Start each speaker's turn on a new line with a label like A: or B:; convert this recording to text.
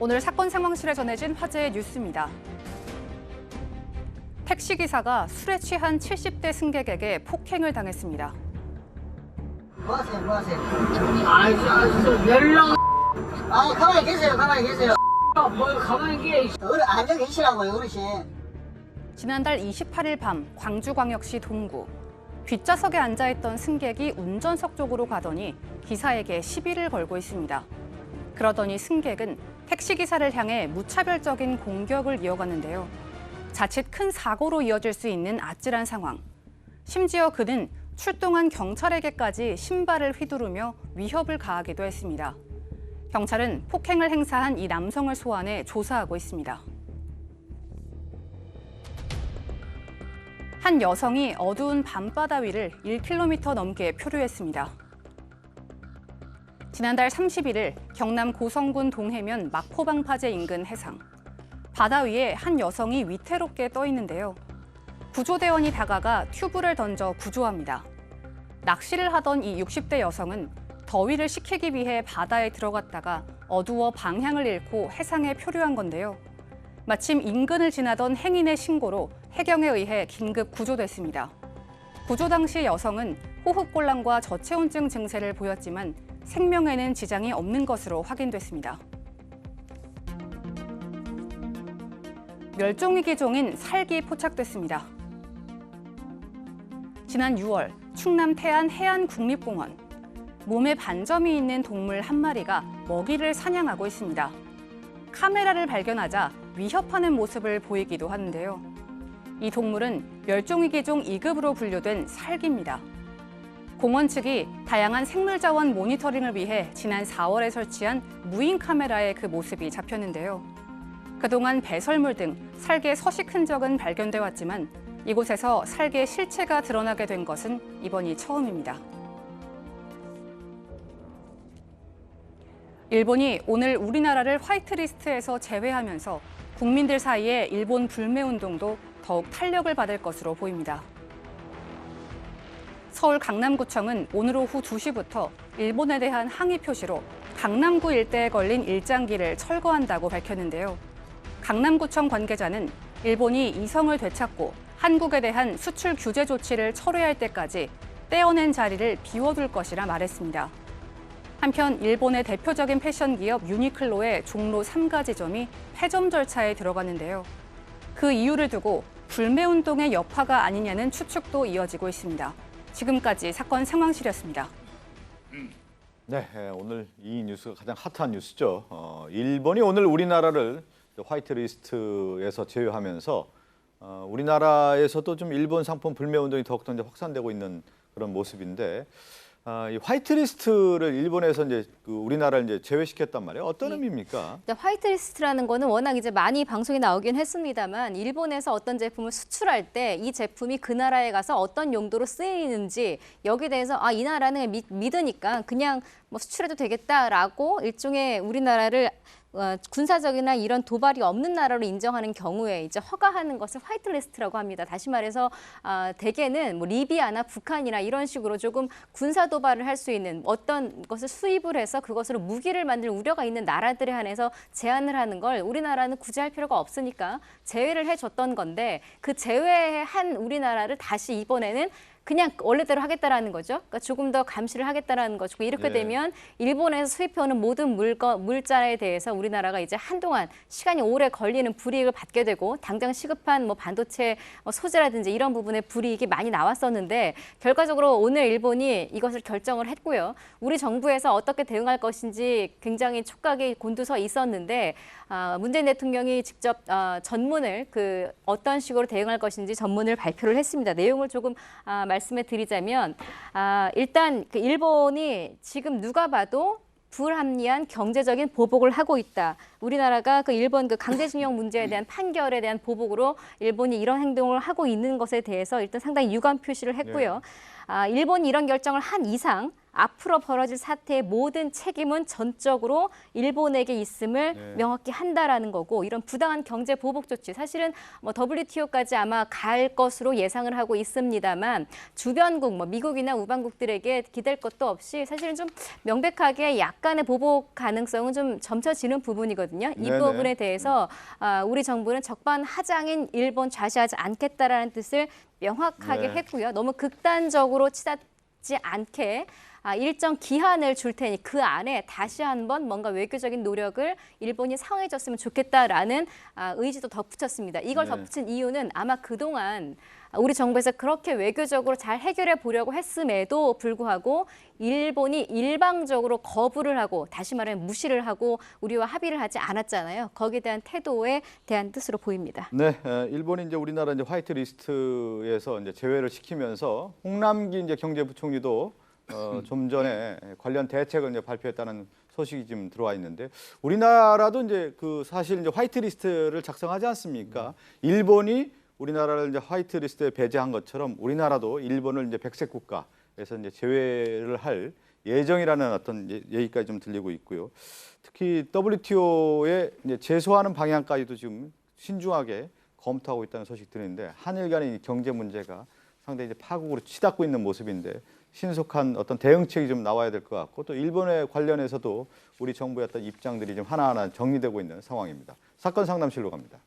A: 오늘 사건 상황실에 전해진 화제의 뉴스입니다. 택시기사가 술에 취한 70대 승객에게 폭행을 당했습니다.
B: 뭐 하세요? 뭐 하세요?
C: 연락
B: 가만히 계세요. 가만히 계세요.
C: 뭘 가만히 계시.
B: 앉아 계시라고요, 어르신.
A: 지난달 28일 밤 광주광역시 동구. 뒷좌석에 앉아있던 승객이 운전석 쪽으로 가더니 기사에게 시비를 걸고 있습니다. 그러더니 승객은 택시기사를 향해 무차별적인 공격을 이어갔는데요. 자칫 큰 사고로 이어질 수 있는 아찔한 상황. 심지어 그는 출동한 경찰에게까지 신발을 휘두르며 위협을 가하기도 했습니다. 경찰은 폭행을 행사한 이 남성을 소환해 조사하고 있습니다. 한 여성이 어두운 밤바다 위를 1km 넘게 표류했습니다. 지난달 31일 경남 고성군 동해면 마포방파제 인근 해상. 바다 위에 한 여성이 위태롭게 떠 있는데요. 구조대원이 다가가 튜브를 던져 구조합니다. 낚시를 하던 이 60대 여성은 더위를 식히기 위해 바다에 들어갔다가 어두워 방향을 잃고 해상에 표류한 건데요. 마침 인근을 지나던 행인의 신고로 해경에 의해 긴급 구조됐습니다. 구조 당시 여성은 호흡곤란과 저체온증 증세를 보였지만 생명에는 지장이 없는 것으로 확인됐습니다. 멸종위기 종인 살기 포착됐습니다. 지난 6월 충남 태안 해안국립공원. 몸에 반점이 있는 동물 한 마리가 먹이를 사냥하고 있습니다. 카메라를 발견하자 위협하는 모습을 보이기도 하는데요. 이 동물은 멸종위기종 2급으로 분류된 살기입니다. 공원 측이 다양한 생물자원 모니터링을 위해 지난 4월에 설치한 무인 카메라에 그 모습이 잡혔는데요. 그동안 배설물 등 살개 서식 흔적은 발견돼 왔지만 이곳에서 살개 실체가 드러나게 된 것은 이번이 처음입니다. 일본이 오늘 우리나라를 화이트리스트에서 제외하면서 국민들 사이에 일본 불매운동도 더욱 탄력을 받을 것으로 보입니다. 서울 강남구청은 오늘 오후 2시부터 일본에 대한 항의 표시로 강남구 일대에 걸린 일장기를 철거한다고 밝혔는데요. 강남구청 관계자는 일본이 이성을 되찾고 한국에 대한 수출 규제 조치를 철회할 때까지 떼어낸 자리를 비워둘 것이라 말했습니다. 한편 일본의 대표적인 패션 기업 유니클로의 종로 3가지점이 폐점 절차에 들어갔는데요. 그 이유를 두고 불매운동의 여파가 아니냐는 추측도 이어지고 있습니다. 지금까지 사건 상황실이었습니다.
D: 네, 오늘 이 뉴스가 가장 핫한 뉴스죠. 일본이 오늘 우리나라를 화이트리스트에서 제외하면서 우리나라에서도 좀 일본 상품 불매운동이 더욱더 이제 확산되고 있는 그런 모습인데 이 화이트리스트를 일본에서 이제 우리나라를 이제 제외시켰단 말이에요. 어떤 의미입니까?
E: 화이트리스트라는 거는 워낙 이제 많이 방송에 나오긴 했습니다만 일본에서 어떤 제품을 수출할 때 이 제품이 그 나라에 가서 어떤 용도로 쓰이는지 여기에 대해서 이 나라는 믿으니까 그냥 뭐 수출해도 되겠다라고 일종의 우리나라를 군사적이나 이런 도발이 없는 나라로 인정하는 경우에 이제 허가하는 것을 화이트리스트라고 합니다. 다시 말해서 대개는 뭐 리비아나 북한이나 이런 식으로 조금 군사 도발을 할 수 있는 어떤 것을 수입을 해서 그것으로 무기를 만들 우려가 있는 나라들에 한해서 제한을 하는 걸 우리나라는 굳이 할 필요가 없으니까 제외를 해줬던 건데 그 제외한 우리나라를 다시 이번에는 그냥 원래대로 하겠다라는 거죠. 그러니까 조금 더 감시를 하겠다라는 것이고 이렇게 되면 일본에서 수입해오는 모든 물자에 대해서 우리나라가 이제 한동안 시간이 오래 걸리는 불이익을 받게 되고 당장 시급한 뭐 반도체 소재라든지 이런 부분에 불이익이 많이 나왔었는데 결과적으로 오늘 일본이 이것을 결정을 했고요. 우리 정부에서 어떻게 대응할 것인지 굉장히 촉각이 곤두서 있었는데 문재인 대통령이 직접 전문을 어떤 식으로 대응할 것인지 전문을 발표를 했습니다. 내용을 조금 말씀해 드리자면 일단 일본이 지금 누가 봐도 불합리한 경제적인 보복을 하고 있다. 우리나라가 일본 강제징용 문제에 대한 판결에 대한 보복으로 일본이 이런 행동을 하고 있는 것에 대해서 일단 상당히 유감 표시를 했고요. 일본이 이런 결정을 한 이상 앞으로 벌어질 사태의 모든 책임은 전적으로 일본에게 있음을
D: 네.
E: 명확히 한다라는 거고 이런 부당한 경제 보복 조치 사실은 뭐 WTO까지 아마 갈 것으로 예상을 하고 있습니다만 주변국 뭐 미국이나 우방국들에게 기댈 것도 없이 사실은 좀 명백하게 약간의 보복 가능성은 좀 점쳐지는 부분이거든요. 이
D: 네네.
E: 부분에 대해서 우리 정부는 적반하장인 일본 좌시하지 않겠다라는 뜻을 명확하게
D: 네.
E: 했고요. 너무 극단적으로 치닫지 않게 일정 기한을 줄 테니 그 안에 다시 한번 뭔가 외교적인 노력을 일본이 상회해줬으면 좋겠다라는 의지도 덧붙였습니다. 이걸
D: 네.
E: 덧붙인 이유는 아마 그동안 우리 정부에서 그렇게 외교적으로 잘 해결해 보려고 했음에도 불구하고 일본이 일방적으로 거부를 하고 다시 말하면 무시를 하고 우리와 합의를 하지 않았잖아요. 거기에 대한 태도에 대한 뜻으로 보입니다.
D: 네, 일본이 이제 우리나라 이제 화이트 리스트에서 이제 제외를 시키면서 홍남기 이제 경제부총리도 좀 전에 관련 대책을 이제 발표했다는 소식이 지금 들어와 있는데 우리나라도 이제 그 사실 이제 화이트 리스트를 작성하지 않습니까? 일본이 우리나라를 이제 화이트 리스트에 배제한 것처럼 우리나라도 일본을 이제 백색 국가에서 이제 제외를 할 예정이라는 어떤 얘기까지 좀 들리고 있고요. 특히 WTO에 이제 제소하는 방향까지도 지금 신중하게 검토하고 있다는 소식 들리는데 한일 간의 경제 문제가 상당히 이제 파국으로 치닫고 있는 모습인데 신속한 어떤 대응책이 좀 나와야 될 것 같고 또 일본에 관련해서도 우리 정부의 어떤 입장들이 좀 하나하나 정리되고 있는 상황입니다. 사건 상담실로 갑니다.